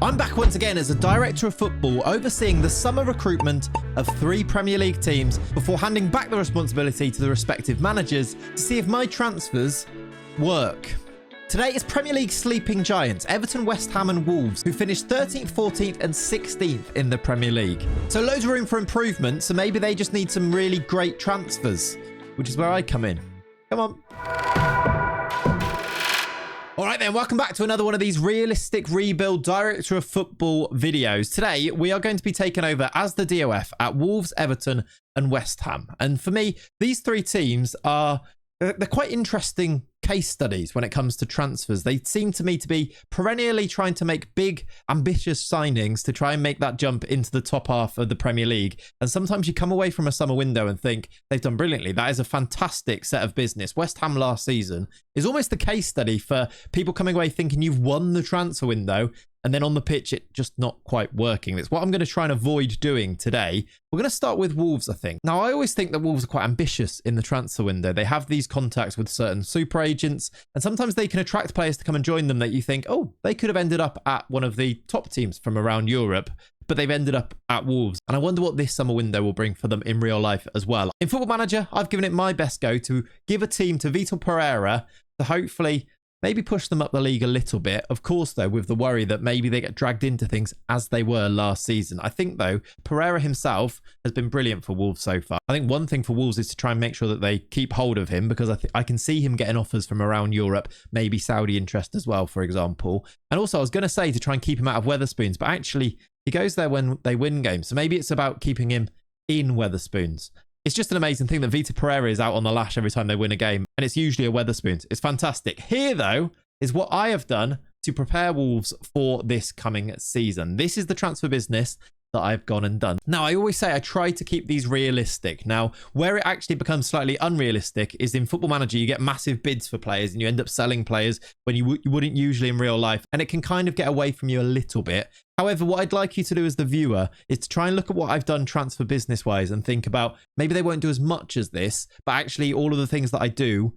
I'm back once again as a director of football overseeing the summer recruitment of 3 Premier League teams before handing back the responsibility to the respective managers to see if my transfers work. Today is Premier League sleeping giants Everton, West Ham and Wolves, who finished 13th, 14th and 16th in the Premier League. So loads of room for improvement, so maybe they just need some really great transfers, which is where I come in. Come on. All right then, welcome back to another one of these realistic rebuild director of football videos. Today, we are going to be taken over as the DOF at Wolves, Everton and West Ham. And for me, these 3 teams they're quite interesting case studies when it comes to transfers. They seem to me to be perennially trying to make big, ambitious signings to try and make that jump into the top half of the Premier League. And sometimes you come away from a summer window and think they've done brilliantly. That is a fantastic set of business. West Ham last season is almost the case study for people coming away thinking you've won the transfer window and then on the pitch, it just not quite working. That's what I'm going to try and avoid doing today. We're going to start with Wolves, I think. Now, I always think that Wolves are quite ambitious in the transfer window. They have these contacts with certain super agents, and sometimes they can attract players to come and join them that you think, oh, they could have ended up at one of the top teams from around Europe, but they've ended up at Wolves. And I wonder what this summer window will bring for them in real life as well. In Football Manager, I've given it my best go to give a team to Vitor Pereira to hopefully maybe push them up the league a little bit. Of course, though, with the worry that maybe they get dragged into things as they were last season. I think, though, Pereira himself has been brilliant for Wolves so far. I think one thing for Wolves is to try and make sure that they keep hold of him, because I can see him getting offers from around Europe, maybe Saudi interest as well, for example. And also, I was going to say to try and keep him out of Wetherspoons, but actually, he goes there when they win games. So maybe it's about keeping him in Wetherspoons. It's just an amazing thing that Vitor Pereira is out on the lash every time they win a game, and it's usually a Wetherspoons. It's fantastic. Here, though, is what I have done to prepare Wolves for this coming season. This is the transfer business that I've gone and done. Now, I always say I try to keep these realistic. Now, where it actually becomes slightly unrealistic is in Football Manager, you get massive bids for players and you end up selling players when you wouldn't usually in real life, and it can kind of get away from you a little bit. However, what I'd like you to do as the viewer is to try and look at what I've done transfer business-wise and think about maybe they won't do as much as this, but actually all of the things that I do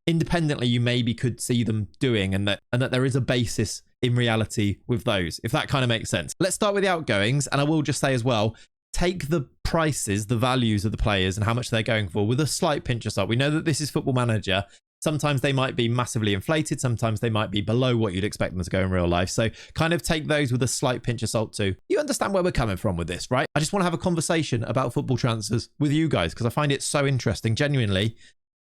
independently you maybe could see them doing, and that there is a basis in reality with those, if that kind of makes sense. Let's start with the outgoings, and I will just say as well, take the prices, the values of the players and how much they're going for with a slight pinch of salt. We know that this is Football Manager. Sometimes they might be massively inflated. Sometimes they might be below what you'd expect them to go in real life. So kind of take those with a slight pinch of salt too. You understand where we're coming from with this, right? I just want to have a conversation about football transfers with you guys because I find it so interesting, genuinely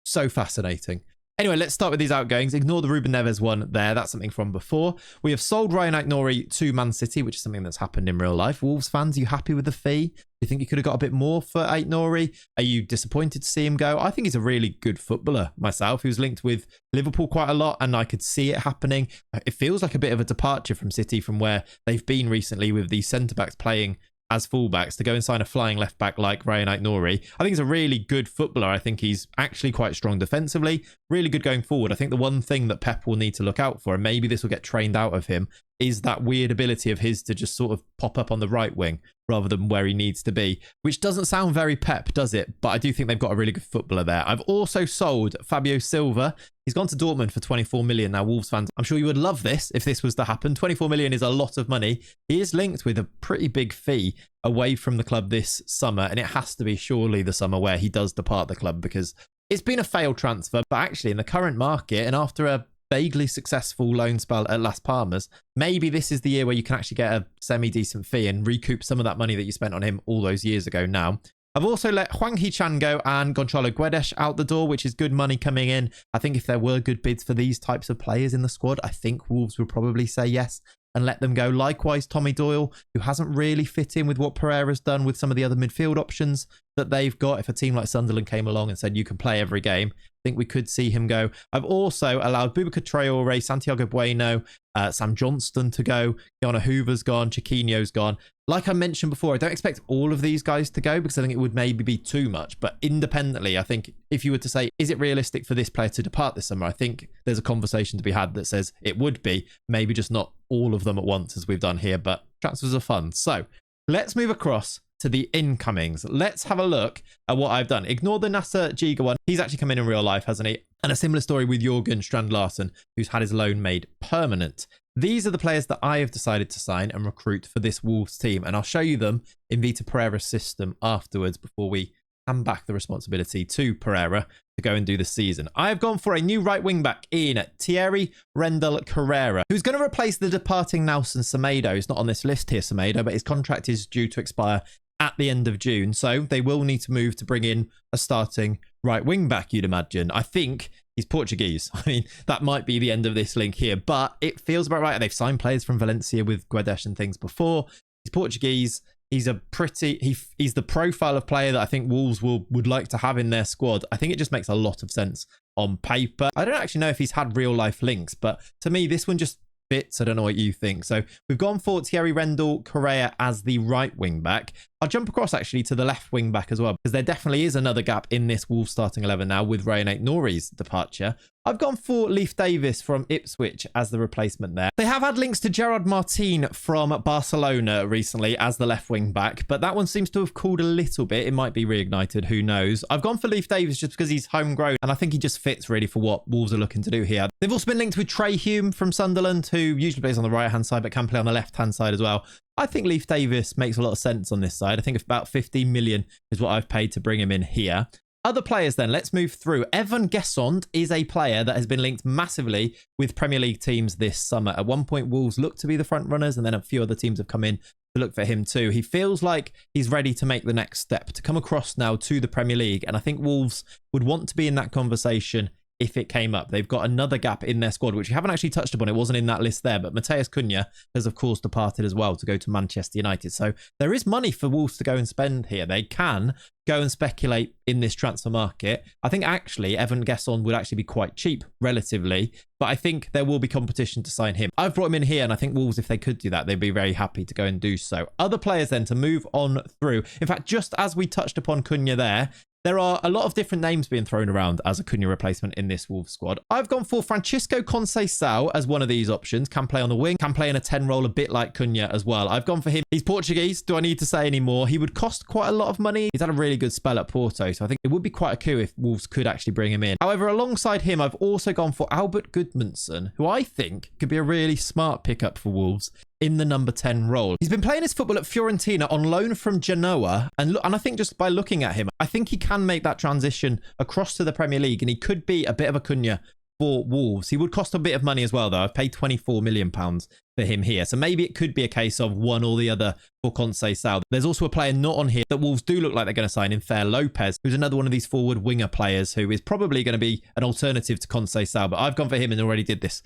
so fascinating. Anyway, let's start with these outgoings. Ignore the Ruben Neves one there. That's something from before. We have sold Ryan Aït-Nouri to Man City, which is something that's happened in real life. Wolves fans, are you happy with the fee? Do you think you could have got a bit more for Aït-Nouri? Are you disappointed to see him go? I think he's a really good footballer myself. He was linked with Liverpool quite a lot, and I could see it happening. It feels like a bit of a departure from City from where they've been recently with these centre-backs playing as fullbacks to go and sign a flying left back like Ryan Aït-Nouri. I think he's a really good footballer. I think he's actually quite strong defensively, really good going forward. I think the one thing that Pep will need to look out for, and maybe this will get trained out of him, is that weird ability of his to just sort of pop up on the right wing rather than where he needs to be, which doesn't sound very Pep, does it? But I do think they've got a really good footballer there. I've also sold Fabio Silva. He's gone to Dortmund for 24 million. Now, Wolves fans, I'm sure you would love this if this was to happen. 24 million is a lot of money. He is linked with a pretty big fee away from the club this summer, and it has to be surely the summer where he does depart the club, because it's been a failed transfer. But actually, in the current market, and after a vaguely successful loan spell at Las Palmas, maybe this is the year where you can actually get a semi-decent fee and recoup some of that money that you spent on him all those years ago now. I've also let Hwang Hee-chan go and Gonçalo Guedes out the door, which is good money coming in. I think if there were good bids for these types of players in the squad, I think Wolves would probably say yes and let them go. Likewise, Tommy Doyle, who hasn't really fit in with what Pereira's done with some of the other midfield options that they've got. If a team like Sunderland came along and said you can play every game, I think we could see him go. I've also allowed Boubacar Traoré, Santiago Bueno, Sam Johnston to go. Keanu Hoover's gone. Chiquinho's gone. Like I mentioned before, I don't expect all of these guys to go because I think it would maybe be too much. But independently, I think if you were to say, is it realistic for this player to depart this summer? I think there's a conversation to be had that says it would be. Maybe just not all of them at once as we've done here, but transfers are fun. So let's move across to the incomings. Let's have a look at what I've done. Ignore the Nasser Giga one. He's actually come in real life, hasn't he? And a similar story with Jørgen Strand Larsen, who's had his loan made permanent. These are the players that I have decided to sign and recruit for this Wolves team. And I'll show you them in Vitor Pereira's system afterwards before we hand back the responsibility to Pereira to go and do the season. I have gone for a new right wing back in Thierry Rendell Carrera, who's going to replace the departing Nelson Semedo. He's not on this list here, Semedo, but his contract is due to expire at the end of June. So they will need to move to bring in a starting right wing back, you'd imagine. I think he's Portuguese. I mean, that might be the end of this link here, but it feels about right. They've signed players from Valencia with Guedes and things before. He's Portuguese. He's a pretty, he's the profile of player that I think Wolves would like to have in their squad. I think it just makes a lot of sense on paper. I don't actually know if he's had real life links, but to me, this one just fits. I don't know what you think. So we've gone for Thierry Rendell Correa as the right wing back. I'll jump across actually to the left wing back as well, because there definitely is another gap in this Wolves starting 11 now with Rayan Aït-Nouri's departure. I've gone for Leif Davis from Ipswich as the replacement there. They have had links to Gerard Martin from Barcelona recently as the left wing back, but that one seems to have cooled a little bit. It might be reignited, who knows. I've gone for Leif Davis just because he's homegrown, and I think he just fits really for what Wolves are looking to do here. They've also been linked with Trey Hume from Sunderland, who usually plays on the right-hand side, but can play on the left-hand side as well. I think Leif Davis makes a lot of sense on this side. I think about 15 million is what I've paid to bring him in here. Other players then, let's move through. Evan Gesond is a player that has been linked massively with Premier League teams this summer. At one point, Wolves looked to be the front runners, and then a few other teams have come in to look for him too. He feels like he's ready to make the next step, to come across now to the Premier League, and I think Wolves would want to be in that conversation if it came up. They've got another gap in their squad, which we haven't actually touched upon. It wasn't in that list there, but Matheus Cunha has, of course, departed as well to go to Manchester United. So there is money for Wolves to go and spend here. They can go and speculate in this transfer market. I think actually Evan Gesson would actually be quite cheap relatively, but I think there will be competition to sign him. I've brought him in here, and I think Wolves, if they could do that, they'd be very happy to go and do so. Other players then to move on through. In fact, just as we touched upon Cunha there are a lot of different names being thrown around as a Cunha replacement in this Wolves squad. I've gone for Francisco Conceição as one of these options. Can play on the wing, can play in a 10 role a bit like Cunha as well. I've gone for him. He's Portuguese. Do I need to say any more? He would cost quite a lot of money. He's had a really good spell at Porto, so I think it would be quite a coup if Wolves could actually bring him in. However, alongside him, I've also gone for Albert Gudmundsson, who I think could be a really smart pickup for Wolves in the number 10 role. He's been playing his football at Fiorentina on loan from Genoa, and I think just by looking at him, I think he can make that transition across to the Premier League, and he could be a bit of a Cunha for Wolves. He would cost a bit of money as well, though. I've paid £24 million for him here, so maybe it could be a case of one or the other for Conceição. There's also a player not on here that Wolves do look like they're going to sign in, Fer Lopez, who's another one of these forward winger players who is probably going to be an alternative to Conceição, but I've gone for him and already did this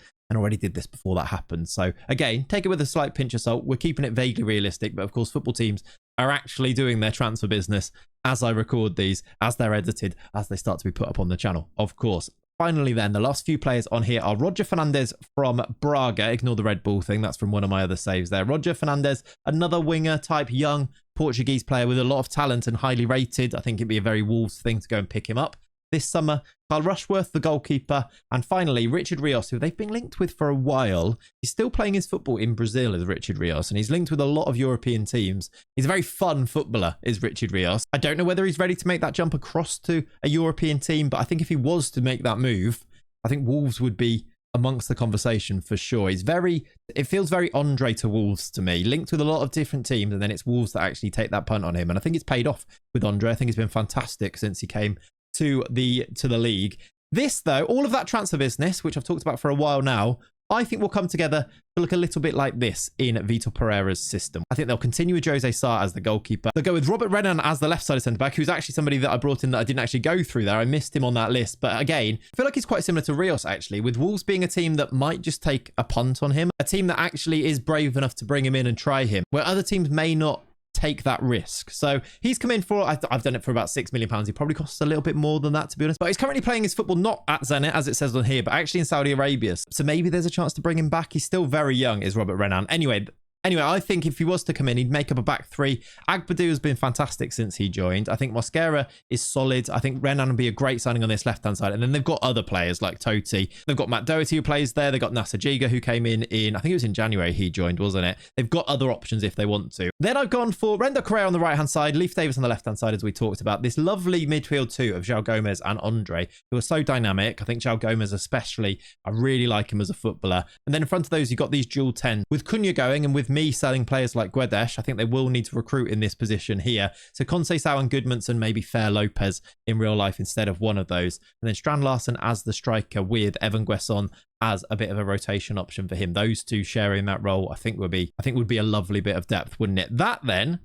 before that happened. So again, take it with a slight pinch of salt. We're keeping it vaguely realistic, but of course football teams are actually doing their transfer business as I record these, as they're edited, as they start to be put up on the channel, of course. Finally then, the last few players on here are Roger Fernandes from Braga. Ignore the Red Bull thing. That's from one of my other saves there. Roger Fernandes, another winger type, young Portuguese player with a lot of talent and highly rated. I think it'd be a very Wolves thing to go and pick him up this summer. Carl Rushworth, the goalkeeper. And finally, Richard Rios, who they've been linked with for a while. He's still playing his football in Brazil as Richard Rios, and he's linked with a lot of European teams. He's a very fun footballer, is Richard Rios. I don't know whether he's ready to make that jump across to a European team, but I think if he was to make that move, I think Wolves would be amongst the conversation for sure. It feels very Andre to Wolves to me, linked with a lot of different teams, and then it's Wolves that actually take that punt on him. And I think it's paid off with Andre. I think he's been fantastic since he came to the league. This though, all of that transfer business, which I've talked about for a while now, I think will come together to look a little bit like this in Vitor Pereira's system. I think they'll continue with Jose Sá as the goalkeeper. They'll go with Robert Renan as the left-sided centre-back, who's actually somebody that I brought in that I didn't actually go through there. I missed him on that list. But again, I feel like he's quite similar to Rios, actually, with Wolves being a team that might just take a punt on him, a team that actually is brave enough to bring him in and try him, where other teams may not take that risk. So he's come in for, I've done it for about £6 million. He probably costs a little bit more than that, to be honest. But he's currently playing his football not at Zenit, as it says on here, but actually in Saudi Arabia. So maybe there's a chance to bring him back. He's still very young, is Robert Renan. Anyway, Anyway, I think if he was to come in, he'd make up a back three. Agbadou has been fantastic since he joined. I think Mosquera is solid. I think Renan would be a great signing on this left-hand side. And then they've got other players like Totti. They've got Matt Doherty who plays there. They've got Nasser Jiga who came in, I think it was in January he joined, wasn't it? They've got other options if they want to. Then I've gone for Rendo Correa on the right-hand side, Leif Davis on the left-hand side, as we talked about. This lovely midfield two of João Gomez and Andre, who are so dynamic. I think João Gomez especially, I really like him as a footballer. And then in front of those, you've got these dual 10. With Cunha going and with me selling players like Guedes, I think they will need to recruit in this position here. So Conceição and Goodmanson, maybe Fer Lopez in real life instead of one of those. And then Strand Larsen as the striker with Evan Guesson as a bit of a rotation option for him. Those two sharing that role, I think would be a lovely bit of depth, wouldn't it? That then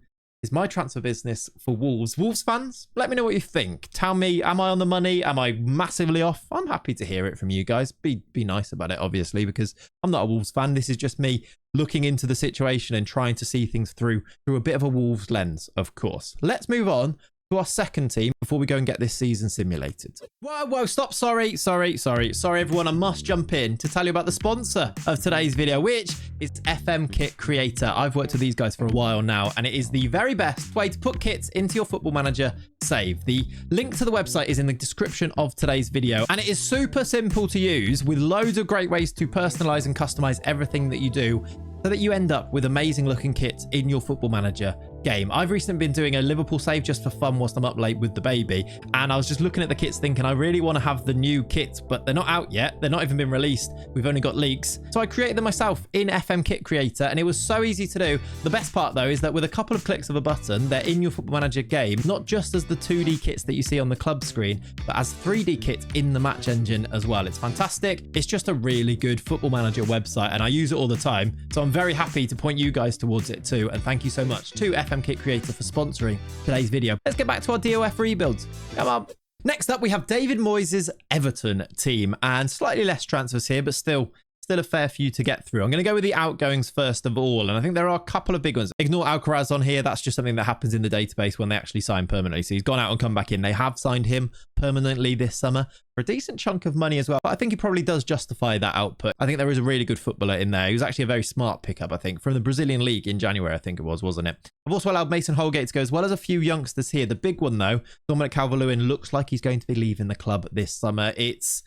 is my transfer business for Wolves. Wolves fans, let me know what you think. Tell me, am I on the money? Am I massively off? I'm happy to hear it from you guys. Be nice about it, obviously, because I'm not a Wolves fan. This is just me looking into the situation and trying to see things through a bit of a Wolves lens, of course. Let's move on to our second team before we go and get this season simulated. Whoa, stop. Sorry, everyone. I must jump in to tell you about the sponsor of today's video, which is FM Kit Creator. I've worked with these guys for a while now, and it is the very best way to put kits into your Football Manager save. The link to the website is in the description of today's video, and it is super simple to use with loads of great ways to personalize and customize everything that you do, so that you end up with amazing looking kits in your Football Manager game. I've recently been doing a Liverpool save just for fun whilst I'm up late with the baby, and I was just looking at the kits thinking I really want to have the new kits, but they're not out yet. They're not even been released. We've only got leaks. So I created them myself in FM Kit Creator, and it was so easy to do. The best part though is that with a couple of clicks of a button, they're in your Football Manager game, not just as the 2D kits that you see on the club screen, but as 3D kits in the match engine as well. It's fantastic. It's just a really good Football Manager website, and I use it all the time. So I'm very happy to point you guys towards it too, and thank you so much to FM Kit Creator for sponsoring today's video. Let's get back to our DOF rebuilds. Come on. Next up, we have David Moyes' Everton team, and slightly less transfers here, but still a fair few to get through. I'm going to go with the outgoings first of all, and I think there are a couple of big ones. Ignore Alcaraz on here. That's just something that happens in the database when they actually sign permanently. So he's gone out and come back in. They have signed him permanently this summer for a decent chunk of money as well. But I think he probably does justify that output. I think there is a really good footballer in there. He was actually a very smart pickup, I think, from the Brazilian league in January, I think it was, wasn't it? I've also allowed Mason Holgate to go, as well as a few youngsters here. The big one, though, Dominic Calvert-Lewin, looks like he's going to be leaving the club this summer. It's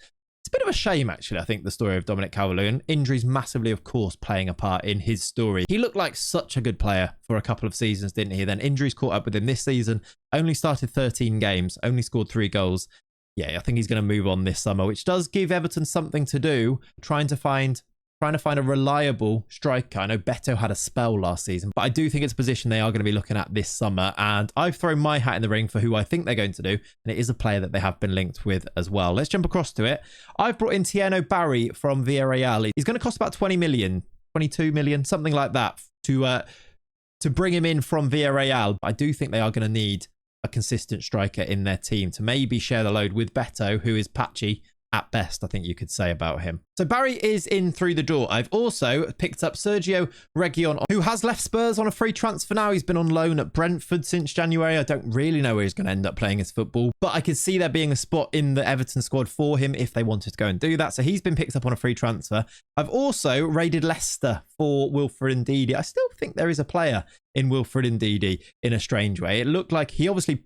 a bit of a shame, actually, I think, the story of Dominic Calvert-Lewin. Injuries massively, of course, playing a part in his story. He looked like such a good player for a couple of seasons, didn't he? Then injuries caught up with him this season. Only started 13 games, only scored 3 goals. Yeah, I think he's going to move on this summer, which does give Everton something to do, trying to find a reliable striker. I know Beto had a spell last season, but I do think it's a position they are going to be looking at this summer. And I've thrown my hat in the ring for who I think they're going to do. And it is a player that they have been linked with as well. Let's jump across to it. I've brought in Tieno Barry from Villarreal. He's going to cost about 20 million, 22 million, something like that to bring him in from Villarreal. I do think they are going to need a consistent striker in their team to maybe share the load with Beto, who is patchy at best, I think you could say about him. So Barry is in through the door. I've also picked up Sergio Reguilon, who has left Spurs on a free transfer now. He's been on loan at Brentford since January. I don't really know where he's going to end up playing his football, but I could see there being a spot in the Everton squad for him if they wanted to go and do that. So he's been picked up on a free transfer. I've also raided Leicester for Wilfred Ndidi. I still think there is a player in Wilfred Ndidi in a strange way. It looked like he obviously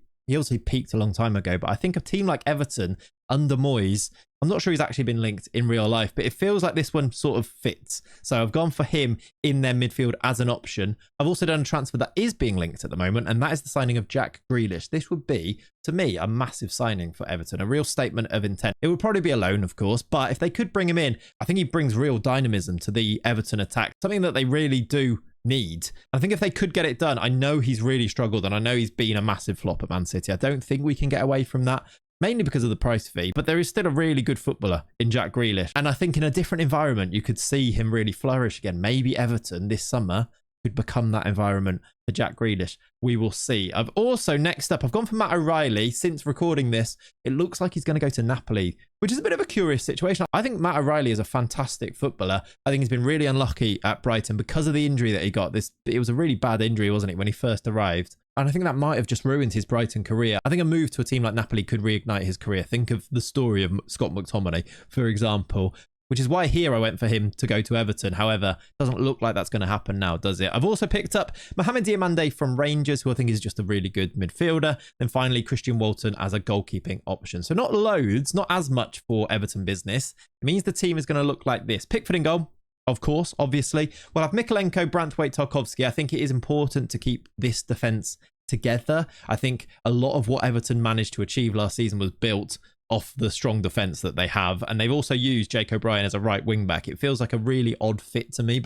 peaked a long time ago, but I think a team like Everton under Moyes, I'm not sure he's actually been linked in real life, but it feels like this one sort of fits. So I've gone for him in their midfield as an option. I've also done a transfer that is being linked at the moment, and that is the signing of Jack Grealish. This would be, to me, a massive signing for Everton, a real statement of intent. It would probably be a loan, of course, but if they could bring him in, I think he brings real dynamism to the Everton attack, something that they really do need. I think if they could get it done, I know he's really struggled, and I know he's been a massive flop at Man City. I don't think we can get away from that, mainly because of the price fee, but there is still a really good footballer in Jack Grealish. And I think in a different environment, you could see him really flourish again. Maybe Everton this summer could become that environment for Jack Grealish. We will see. I've also, next up, I've gone for Matt O'Reilly. Since recording this, it looks like he's going to go to Napoli, which is a bit of a curious situation. I think Matt O'Reilly is a fantastic footballer. I think he's been really unlucky at Brighton because of the injury that he got. It was a really bad injury, wasn't it, when he first arrived? And I think that might have just ruined his Brighton career. I think a move to a team like Napoli could reignite his career. Think of the story of Scott McTominay, for example. which is why here I went for him to go to Everton. However, doesn't look like that's going to happen now, does it? I've also picked up Mohamed Diamande from Rangers, who I think is just a really good midfielder. Then finally, Christian Walton as a goalkeeping option. So not loads, not as much for Everton business. It means the team is going to look like this. Pickford in goal. Of course, obviously. We'll have Mikolenko, Branthwaite, Tarkowski. I think it is important to keep this defence together. I think a lot of what Everton managed to achieve last season was built off the strong defence that they have. And they've also used Jake O'Brien as a right wing back. It feels like a really odd fit to me,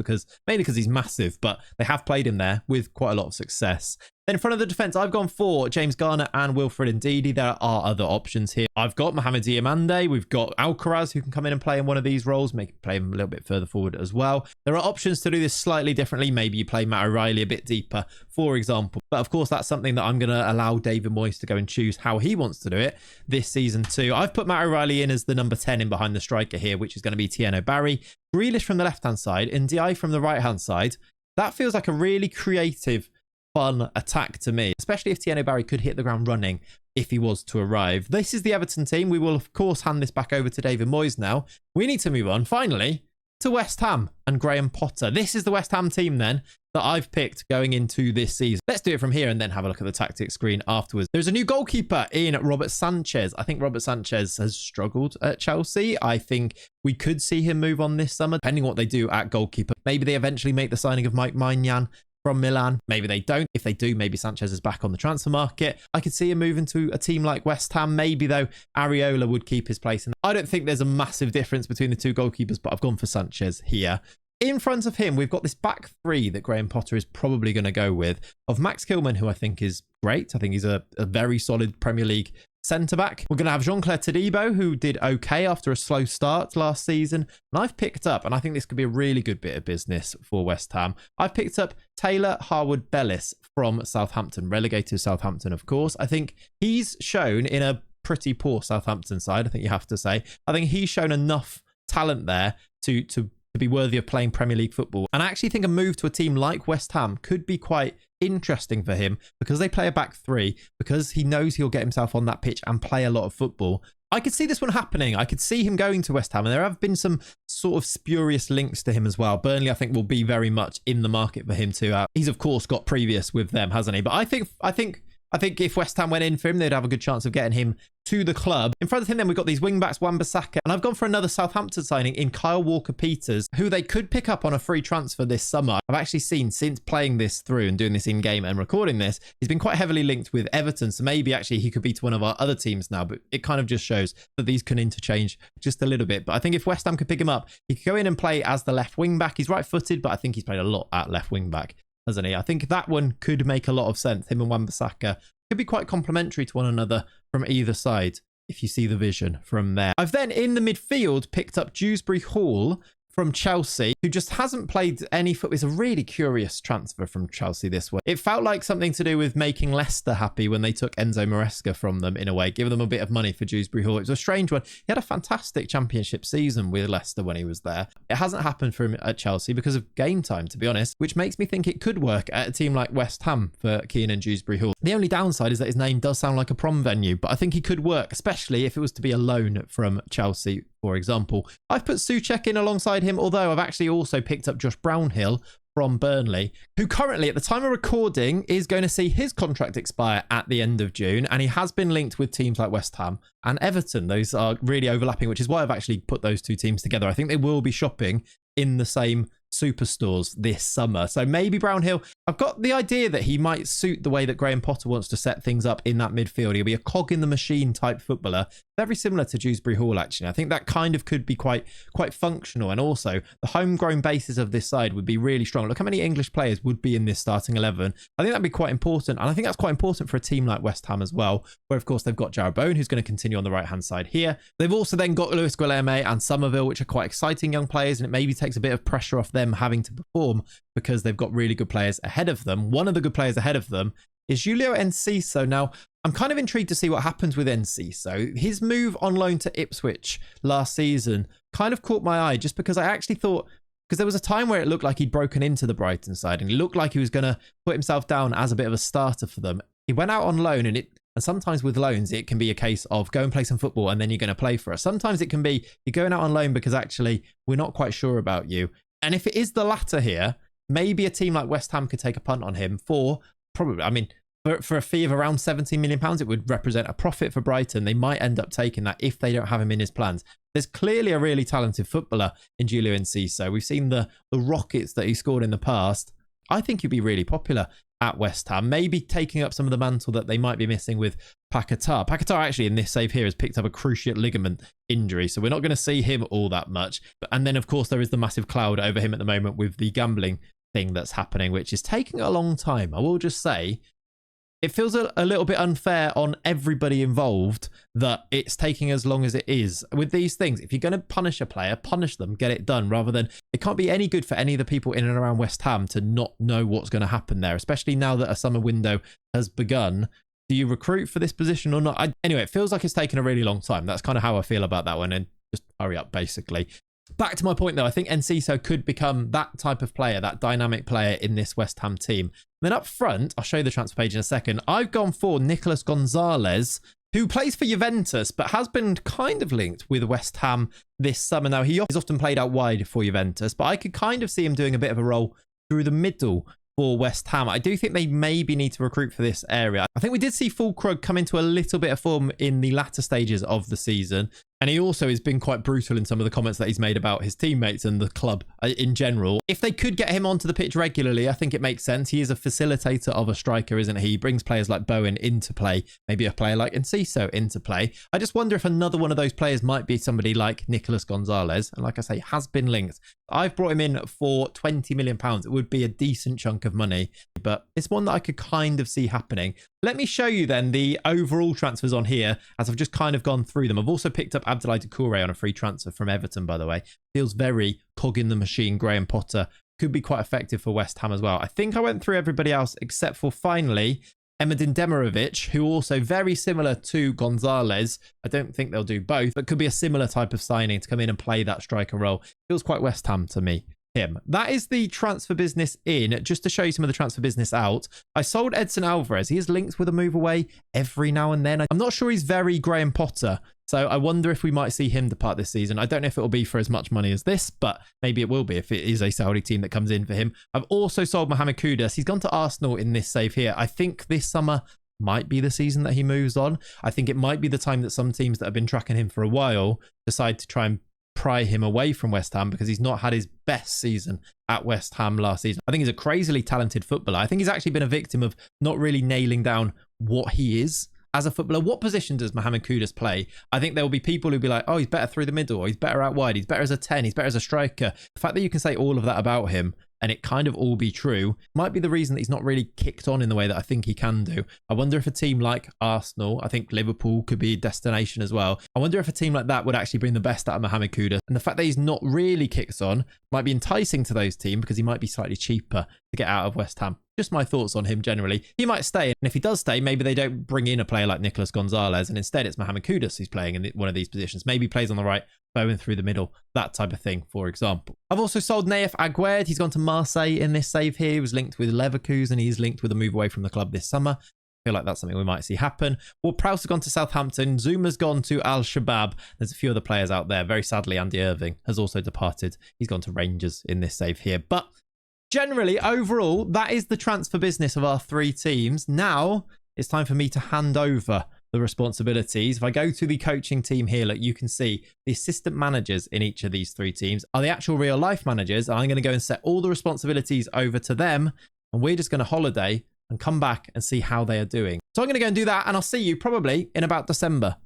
mainly because he's massive, but they have played him there with quite a lot of success. Then in front of the defence, I've gone for James Garner and Wilfred Ndidi. There are other options here. I've got Mohamed Diamande. We've got Alcaraz, who can come in and play in one of these roles, play him a little bit further forward as well. There are options to do this slightly differently. Maybe you play Matt O'Reilly a bit deeper, for example. But of course, that's something that I'm going to allow David Moyes to go and choose how he wants to do it this season too. I've put Matt O'Reilly in as the number 10 in behind the striker here, which is going to be Tieno Barry. Grealish from the left-hand side and Ndiaye from the right-hand side. That feels like a really creative, fun attack to me, especially if Tieno Barry could hit the ground running if he was to arrive. This is the Everton team. We will, of course, hand this back over to David Moyes now. We need to move on, finally, to West Ham and Graham Potter. This is the West Ham team, then, that I've picked going into this season. Let's do it from here and then have a look at the tactics screen afterwards. There's a new goalkeeper in Robert Sanchez. I think Robert Sanchez has struggled at Chelsea. I think we could see him move on this summer, depending on what they do at goalkeeper. Maybe they eventually make the signing of Mike Maignan from Milan. Maybe they don't. If they do, maybe Sanchez is back on the transfer market. I could see him moving to a team like West Ham. Maybe, though, Areola would keep his place. And I don't think there's a massive difference between the two goalkeepers, but I've gone for Sanchez here. In front of him, we've got this back three that Graham Potter is probably going to go with, of Max Kilman, who I think is great. I think he's a very solid Premier League centre-back. We're going to have Jean-Claire Todibo, who did okay after a slow start last season. And I've picked up, and I think this could be a really good bit of business for West Ham, I've picked up Taylor Harwood-Bellis from Southampton, relegated Southampton, of course. I think he's shown in a pretty poor Southampton side, I think you have to say. I think he's shown enough talent there to be worthy of playing Premier League football. And I actually think a move to a team like West Ham could be quite interesting for him because they play a back three, because he knows he'll get himself on that pitch and play a lot of football. I could see this one happening. I could see him going to West Ham, and there have been some sort of spurious links to him as well. Burnley, I think, will be very much in the market for him too. He's, of course, got previous with them, hasn't he? But I think if West Ham went in for him, they'd have a good chance of getting him to the club. In front of him, then, we've got these wing-backs, Wan-Bissaka. And I've gone for another Southampton signing in Kyle Walker-Peters, who they could pick up on a free transfer this summer. I've actually seen, since playing this through and doing this in-game and recording this, he's been quite heavily linked with Everton. So maybe actually he could be to one of our other teams now. But it kind of just shows that these can interchange just a little bit. But I think if West Ham could pick him up, he could go in and play as the left wing-back. He's right-footed, but I think he's played a lot at left wing-back, hasn't he? I think that one could make a lot of sense. Him and Wan-Bissaka could be quite complementary to one another from either side, if you see the vision from there. I've then, in the midfield, picked up Dewsbury Hall from Chelsea, who just hasn't played any football. It's a really curious transfer from Chelsea, this one. It felt like something to do with making Leicester happy when they took Enzo Maresca from them, in a way, giving them a bit of money for Dewsbury Hall. It was a strange one. He had a fantastic championship season with Leicester when he was there. It hasn't happened for him at Chelsea because of game time, to be honest, which makes me think it could work at a team like West Ham for Keenan Dewsbury Hall. The only downside is that his name does sound like a prom venue, but I think he could work, especially if it was to be a loan from Chelsea, for example. I've put Souček in alongside him, although I've actually also picked up Josh Brownhill from Burnley, who currently, at the time of recording, is going to see his contract expire at the end of June, and he has been linked with teams like West Ham and Everton. Those are really overlapping, which is why I've actually put those two teams together. I think they will be shopping in the same superstores this summer. So maybe Brownhill, I've got the idea that he might suit the way that Graham Potter wants to set things up in that midfield. He'll be a cog in the machine type footballer, very similar to Dewsbury Hall, actually. I think that kind of could be quite functional, and also the homegrown basis of this side would be really strong. Look how many English players would be in this starting 11. I think that'd be quite important, and I think that's quite important for a team like West Ham as well, where of course they've got Jarrod Bowen, who's going to continue on the right hand side here. They've also then got Luis Guilherme and Somerville, which are quite exciting young players, and it maybe takes a bit of pressure off them having to perform because they've got really good players ahead of them. One of the good players ahead of them is Julio Enciso. Now, I'm kind of intrigued to see what happens with Enciso. His move on loan to Ipswich last season kind of caught my eye, just because I actually thought, because there was a time where it looked like he'd broken into the Brighton side and he looked like he was going to put himself down as a bit of a starter for them. He went out on loan, and And sometimes with loans, it can be a case of go and play some football and then you're going to play for us. Sometimes it can be you're going out on loan because actually we're not quite sure about you. And if it is the latter here, maybe a team like West Ham could take a punt on him for probably, I mean, for a fee of around £17 million, it would represent a profit for Brighton. They might end up taking that if they don't have him in his plans. There's clearly a really talented footballer in Julio Enciso. We've seen the rockets that he scored in the past. I think he'd be really popular at West Ham, maybe taking up some of the mantle that they might be missing with Paquetá. Paquetá actually in this save here has picked up a cruciate ligament injury, so we're not going to see him all that much. And then, of course, there is the massive cloud over him at the moment with the gambling thing that's happening, which is taking a long time. I will just say, it feels a little bit unfair on everybody involved that it's taking as long as it is with these things. If you're going to punish a player, punish them, get it done, rather than it can't be any good for any of the people in and around West Ham to not know what's going to happen there, especially now that a summer window has begun. Do you recruit for this position or not? Anyway, it feels like it's taken a really long time. That's kind of how I feel about that one, and just hurry up, basically. Back to my point, though, I think Enciso could become that type of player, that dynamic player in this West Ham team. Then up front, I'll show you the transfer page in a second. I've gone for Nicolas Gonzalez, who plays for Juventus, but has been kind of linked with West Ham this summer. Now, he's often played out wide for Juventus, but I could kind of see him doing a bit of a role through the middle for West Ham. I do think they maybe need to recruit for this area. I think we did see Fulkrug come into a little bit of form in the latter stages of the season. And he also has been quite brutal in some of the comments that he's made about his teammates and the club in general. If they could get him onto the pitch regularly, I think it makes sense. He is a facilitator of a striker, isn't he? He brings players like Bowen into play, maybe a player like Enciso into play. I just wonder if another one of those players might be somebody like Nicolas Gonzalez. And like I say, has been linked. I've brought him in for £20 million. It would be a decent chunk of money, but it's one that I could kind of see happening. Let me show you then the overall transfers on here as I've just kind of gone through them. I've also picked up Abdoulaye Doucouré on a free transfer from Everton, by the way. Feels very cog in the machine, Graham Potter. Could be quite effective for West Ham as well. I think I went through everybody else except for finally Emedin Demirovic, who also very similar to Gonzalez. I don't think they'll do both, but could be a similar type of signing to come in and play that striker role. Feels quite West Ham to me. That is the transfer business in. Just to show you some of the transfer business out, I sold Edson Alvarez. He is linked with a move away every now and then. I'm not sure he's very Graham Potter, so I wonder if we might see him depart this season. I don't know if it will be for as much money as this, but maybe it will be if it is a Saudi team that comes in for him. I've also sold Mohamed Kudus. He's gone to Arsenal in this save here. I think this summer might be the season that he moves on. I think it might be the time that some teams that have been tracking him for a while decide to try and pry him away from West Ham because he's not had his best season at West Ham last season. I think he's a crazily talented footballer. I think he's actually been a victim of not really nailing down what he is as a footballer. What position does Mohamed Kudus play? I think there will be people who'll be like, oh, he's better through the middle, or he's better out wide, he's better as a 10, he's better as a striker. The fact that you can say all of that about him and it kind of all be true might be the reason that he's not really kicked on in the way that I think he can do. I wonder if a team like Arsenal, I think Liverpool could be a destination as well. I wonder if a team like that would actually bring the best out of Mohamed Kudus. And the fact that he's not really kicked on might be enticing to those teams because he might be slightly cheaper to get out of West Ham. Just my thoughts on him generally. He might stay, and if he does stay, maybe they don't bring in a player like Nicolas Gonzalez, and instead it's Mohamed Kudus who's playing in one of these positions. Maybe plays on the right, Bowen through the middle, that type of thing, for example. I've also sold Nayef Aguerd. He's gone to Marseille in this save here. He was linked with Leverkusen. He's linked with a move away from the club this summer. I feel like that's something we might see happen. Well, Prowse has gone to Southampton. Zuma's gone to Al-Shabaab. There's a few other players out there. Very sadly, Andy Irving has also departed. He's gone to Rangers in this save here. But generally, overall, that is the transfer business of our three teams. Now, it's time for me to hand over the responsibilities. If I go to the coaching team here, look, you can see the assistant managers in each of these three teams are the actual real life managers. I'm going to go and set all the responsibilities over to them, and we're just going to holiday and come back and see how they are doing. So I'm going to go and do that, and I'll see you probably in about December.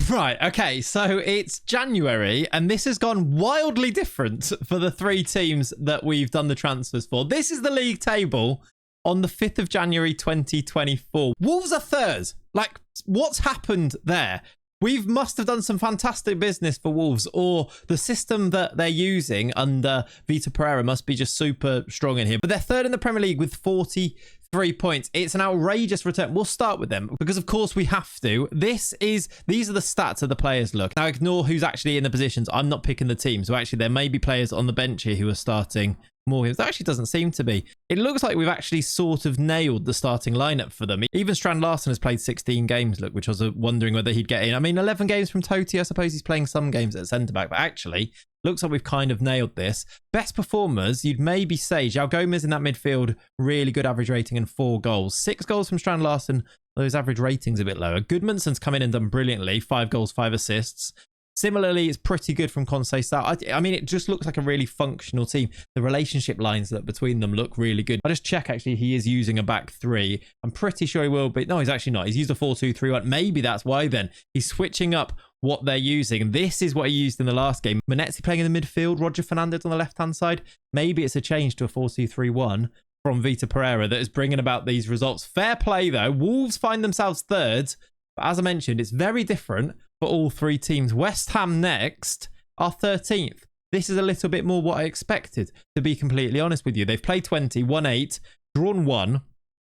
Right, okay, so it's January, and this has gone wildly different for the three teams that we've done the transfers for. This is the league table on the 5th of January 2024. Wolves are third. Like, what's happened there? We must have done some fantastic business for Wolves, or the system that they're using under Vitor Pereira must be just super strong in here. But they're third in the Premier League with 43 3 points. It's an outrageous return. We'll start with them because, of course, we have to. These are the stats of the players. Look, now ignore who's actually in the positions. I'm not picking the team. So actually, there may be players on the bench here who are starting more games. That actually doesn't seem to be. It looks like we've actually sort of nailed the starting lineup for them. Even Strand Larsen has played 16 games, look, which I was wondering whether he'd get in. I mean, 11 games from Totti. I suppose he's playing some games at centre-back, but actually, looks like we've kind of nailed this. Best performers, you'd maybe say João Gomez in that midfield, really good average rating and 4 goals. 6 goals from Strand Larsen, those average ratings a bit lower. Goodmanson's come in and done brilliantly, 5 goals, 5 assists. Similarly, it's pretty good from Conceição. I mean, it just looks like a really functional team. The relationship lines that between them look really good. I'll just check, actually, he is using a back 3. I'm pretty sure he will be. No, he's actually not. He's used a 4-2-3-1. Maybe that's why then. He's switching up what they're using. This is what he used in the last game. Manetzi playing in the midfield, Roger Fernandez on the left-hand side. Maybe it's a change to a 4-2-3-1 from Vitor Pereira that is bringing about these results. Fair play, though. Wolves find themselves third. But as I mentioned, it's very different for all 3 teams. West Ham next are 13th. This is a little bit more what I expected, to be completely honest with you. They've played 20, won 8, drawn 1,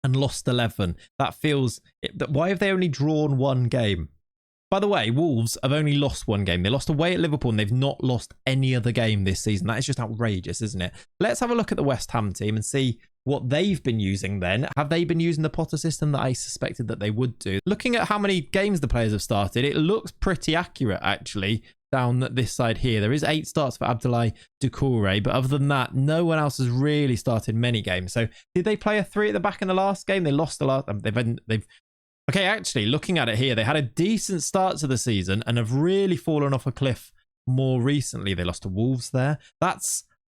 and lost 11. That feels... Why have they only drawn 1 game? By the way, Wolves have only lost 1 game. They lost away at Liverpool and they've not lost any other game this season. That is just outrageous, isn't it? Let's have a look at the West Ham team and see what they've been using then. Have they been using the Potter system that I suspected that they would do? Looking at how many games the players have started, it looks pretty accurate, actually, down this side here. There is 8 starts for Abdoulaye Doucouré, but other than that, no one else has really started many games. So did they play a 3 at the back in the last game? They lost the last... Okay, actually, looking at it here, they had a decent start to the season and have really fallen off a cliff more recently. They lost to Wolves there.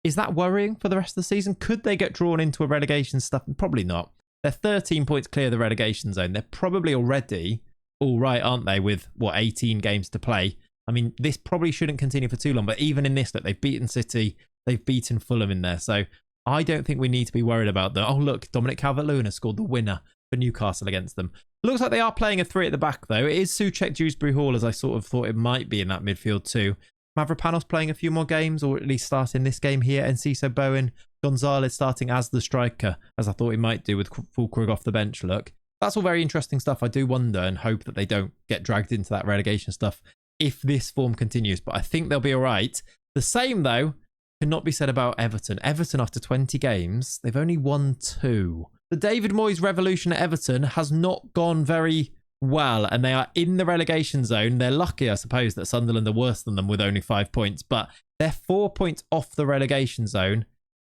Is that worrying for the rest of the season? Could they get drawn into a relegation stuff? Probably not. They're 13 points clear of the relegation zone. They're probably already all right, aren't they, with, 18 games to play? I mean, this probably shouldn't continue for too long, but even in this, look, they've beaten City, they've beaten Fulham in there, so I don't think we need to be worried about them. Oh, look, Dominic Calvert-Lewin has scored the winner for Newcastle against them. Looks like they are playing a 3 at the back, though. It is Souček, Dewsbury Hall, as I sort of thought it might be in that midfield too. Mavropanos playing a few more games, or at least starting this game here. Enciso, Bowen, Gonzalez starting as the striker, as I thought he might do with Fulkrug off the bench, look. That's all very interesting stuff. I do wonder and hope that they don't get dragged into that relegation stuff if this form continues, but I think they'll be all right. The same, though, cannot be said about Everton. Everton, after 20 games, they've only won 2. The David Moyes revolution at Everton has not gone very well, and they are in the relegation zone. They're lucky, I suppose, that Sunderland are worse than them with only 5 points, but they're 4 points off the relegation zone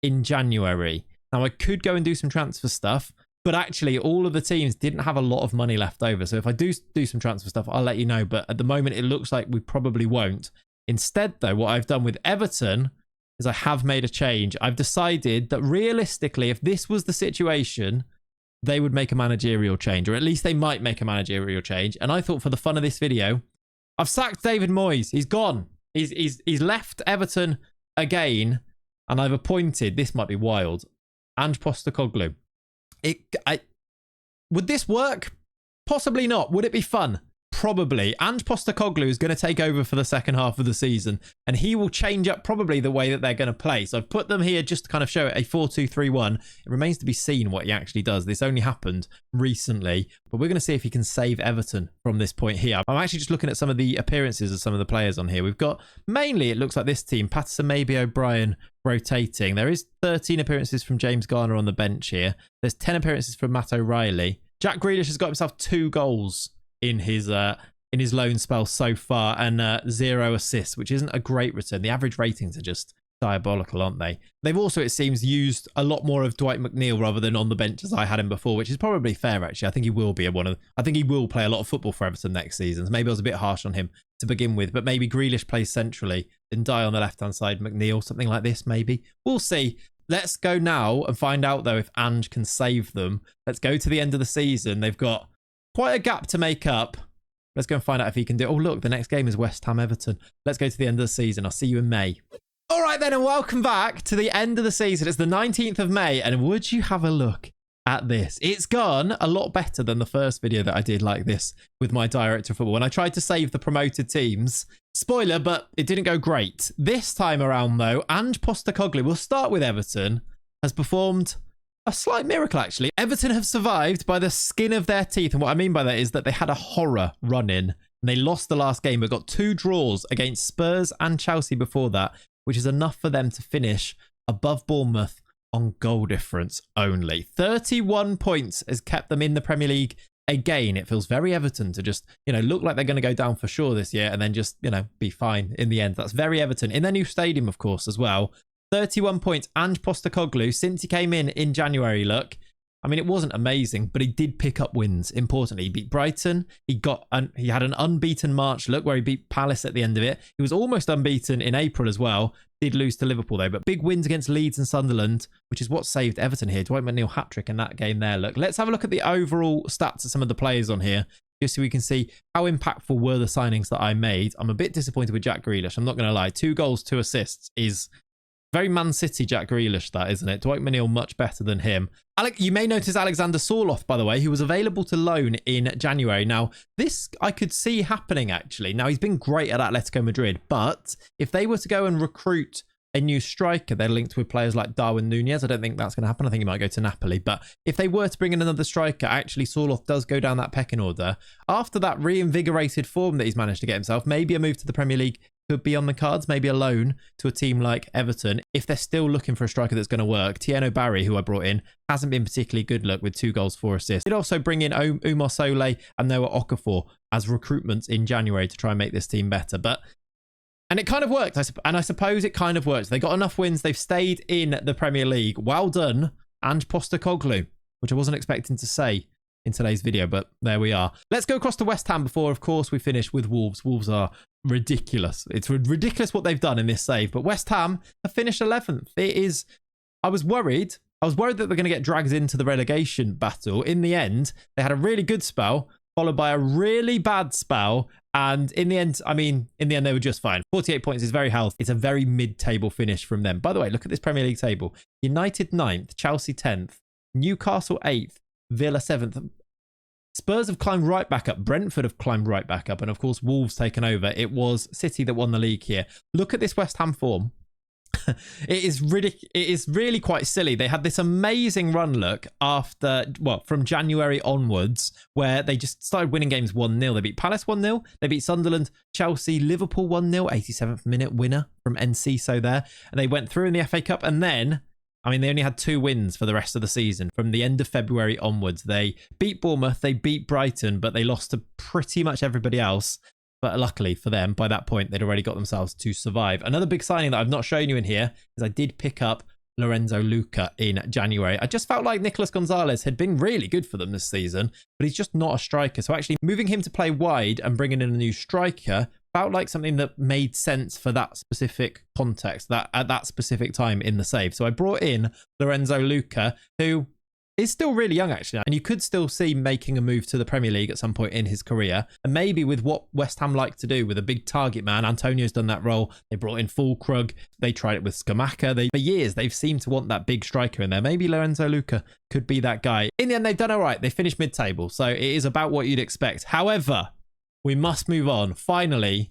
in January. Now, I could go and do some transfer stuff, but actually, all of the teams didn't have a lot of money left over. So if I do some transfer stuff, I'll let you know. But at the moment, it looks like we probably won't. Instead, though, what I've done with Everton is I have made a change. I've decided that realistically, if this was the situation, they would make a managerial change, or at least they might make a managerial change. And I thought, for the fun of this video, I've sacked David Moyes. He's gone. He's left Everton again, and I've appointed, this might be wild, Ange Postecoglou. Would this work? Possibly not. Would it be fun? Probably. Ange Postecoglou is going to take over for the second half of the season, and he will change up probably the way that they're going to play. So I've put them here just to kind of show it, a 4-2-3-1. It remains to be seen what he actually does. This only happened recently, but we're going to see if he can save Everton from this point here. I'm actually just looking at some of the appearances of some of the players on here. We've got, mainly it looks like this team, Patterson, maybe O'Brien rotating. There is 13 appearances from James Garner on the bench here. There's 10 appearances from Matt O'Reilly. Jack Grealish has got himself 2 goals in his loan spell so far, and 0 assists, which isn't a great return. The average ratings are just diabolical, aren't they? They've also, it seems, used a lot more of Dwight McNeil rather than on the bench as I had him before, which is probably fair, actually. I think he will be I think he will play a lot of football for Everton next season. So maybe I was a bit harsh on him to begin with, but maybe Grealish plays centrally, then Dye on the left-hand side, McNeil, something like this, maybe. We'll see. Let's go now and find out, though, if Ange can save them. Let's go to the end of the season. They've got quite a gap to make up. Let's go and find out if he can do it. Oh, look, the next game is West Ham Everton. Let's go to the end of the season. I'll see you in May. All right, then, and welcome back to the end of the season. It's the 19th of May, and would you have a look at this? It's gone a lot better than the first video that I did like this with my director of football when I tried to save the promoted teams. Spoiler, but it didn't go great. This time around, though, Ange Postecoglou, we'll start with Everton, has performed a slight miracle, actually. Everton have survived by the skin of their teeth. And what I mean by that is that they had a horror run in and they lost the last game, but got 2 draws against Spurs and Chelsea before that, which is enough for them to finish above Bournemouth on goal difference only. 31 points has kept them in the Premier League. Again, it feels very Everton to just, look like they're going to go down for sure this year and then just, be fine in the end. That's very Everton. In their new stadium, of course, as well. 31 points. Ange Postecoglou, since he came in January, look, I mean, it wasn't amazing, but he did pick up wins. Importantly, he beat Brighton. He had an unbeaten March, look, where he beat Palace at the end of it. He was almost unbeaten in April as well. Did lose to Liverpool, though. But big wins against Leeds and Sunderland, which is what saved Everton here. Dwight McNeil hat-trick in that game there, look. Let's have a look at the overall stats of some of the players on here, just so we can see how impactful were the signings that I made. I'm a bit disappointed with Jack Grealish. I'm not going to lie. 2 goals, 2 assists is very Man City Jack Grealish, that, isn't it? Dwight McNeil much better than him. You may notice Alexander Sorloth, by the way, who was available to loan in January. Now, this I could see happening, actually. Now, he's been great at Atletico Madrid, but if they were to go and recruit a new striker, they're linked with players like Darwin Núñez. I don't think that's going to happen. I think he might go to Napoli. But if they were to bring in another striker, actually Sorloth does go down that pecking order. After that reinvigorated form that he's managed to get himself, maybe a move to the Premier League could be on the cards, maybe a loan to a team like Everton. If they're still looking for a striker that's going to work, Tieno Barry, who I brought in, hasn't been particularly good, look, with 2 goals, 4 assists. Did also bring in Umar Sole and Noah Okafor as recruitments in January to try and make this team better. And it kind of worked, and I suppose it kind of worked. They got enough wins. They've stayed in the Premier League. Well done, and Postecoglou, which I wasn't expecting to say in today's video, but there we are. Let's go across to West Ham before, of course, we finish with Wolves. Wolves are ridiculous. It's ridiculous what they've done in this save, but West Ham have finished 11th. I was worried that they're going to get dragged into the relegation battle. In the end, they had a really good spell, followed by a really bad spell. And in the end, they were just fine. 48 points is very healthy. It's a very mid-table finish from them. By the way, look at this Premier League table. United 9th, Chelsea 10th, Newcastle 8th, Villa 7th. Spurs have climbed right back up. Brentford have climbed right back up. And of course, Wolves taken over. It was City that won the league here. Look at this West Ham form. It is really quite silly. They had this amazing run, look, from January onwards, where they just started winning games 1-0. They beat Palace 1-0. They beat Sunderland, Chelsea, Liverpool 1-0, 87th minute winner from Enciso there. And they went through in the FA Cup. And then, they only had 2 wins for the rest of the season. From the end of February onwards, they beat Bournemouth, they beat Brighton, but they lost to pretty much everybody else. But luckily for them, by that point, they'd already got themselves to survive. Another big signing that I've not shown you in here is I did pick up Lorenzo Luca in January. I just felt like Nicolas Gonzalez had been really good for them this season, but he's just not a striker. So actually moving him to play wide and bringing in a new striker felt like something that made sense for that specific context, that at that specific time in the save. So I brought in Lorenzo Luca, who is still really young, actually, and you could still see making a move to the Premier League at some point in his career. And maybe with what West Ham like to do with a big target man, Antonio's done that role. They brought in Fulkrug. They tried it with Scamacca. For years, they've seemed to want that big striker in there. Maybe Lorenzo Luca could be that guy. In the end, they've done all right. They finished mid-table, so it is about what you'd expect. However, we must move on, finally,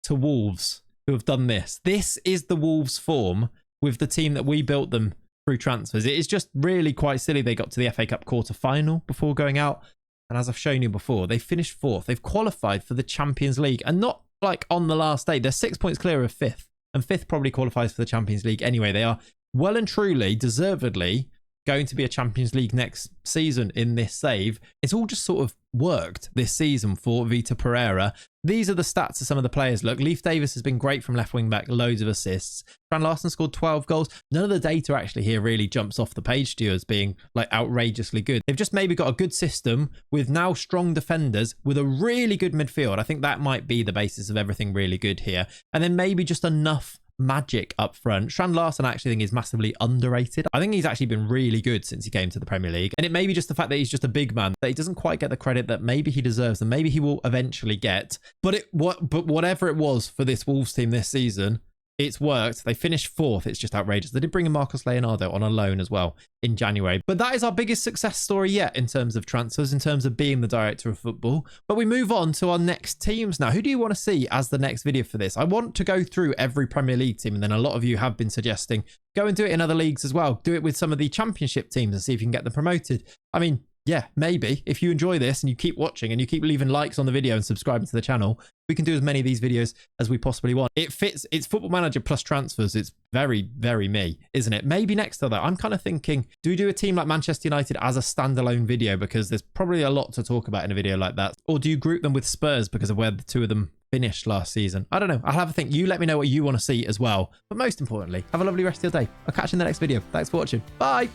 to Wolves, who have done this. This is the Wolves form with the team that we built them through transfers. It is just really quite silly. They got to the FA Cup quarter-final before going out. And as I've shown you before, they finished 4th. They've qualified for the Champions League. And not like on the last day. They're 6 points clear of 5th. And 5th probably qualifies for the Champions League anyway. They are well and truly, deservedly, going to be a Champions League next season in this save. It's all just sort of worked this season for Vitor Pereira. These are the stats of some of the players. Look, Leif Davis has been great from left wing back, loads of assists. Fran Larsson scored 12 goals. None of the data actually here really jumps off the page to you as being like outrageously good. They've just maybe got a good system with now strong defenders with a really good midfield. I think that might be the basis of everything really good here. And then maybe just enough magic up front. Strand Larsen, I actually think, is massively underrated. I think he's actually been really good since he came to the Premier League. And it may be just the fact that he's just a big man, that he doesn't quite get the credit that maybe he deserves and maybe he will eventually get. But whatever it was for this Wolves team this season, It's worked. They finished fourth. It's just outrageous. They did bring in Marcos Leonardo on a loan as well in January. But that is our biggest success story yet in terms of transfers, in terms of being the director of football. But we move on to our next teams now. Who do you want to see as the next video for this? I want to go through every Premier League team, and then a lot of you have been suggesting go and do it in other leagues as well. Do it with some of the Championship teams and see if you can get them promoted. I mean, yeah, maybe. If you enjoy this and you keep watching and you keep leaving likes on the video and subscribing to the channel, we can do as many of these videos as we possibly want. It fits. It's Football Manager plus transfers. It's very, very me, isn't it? Maybe next to that, I'm kind of thinking, do we do a team like Manchester United as a standalone video? Because there's probably a lot to talk about in a video like that. Or do you group them with Spurs because of where the two of them finished last season? I don't know. I'll have a think. You let me know what you want to see as well. But most importantly, have a lovely rest of your day. I'll catch you in the next video. Thanks for watching. Bye.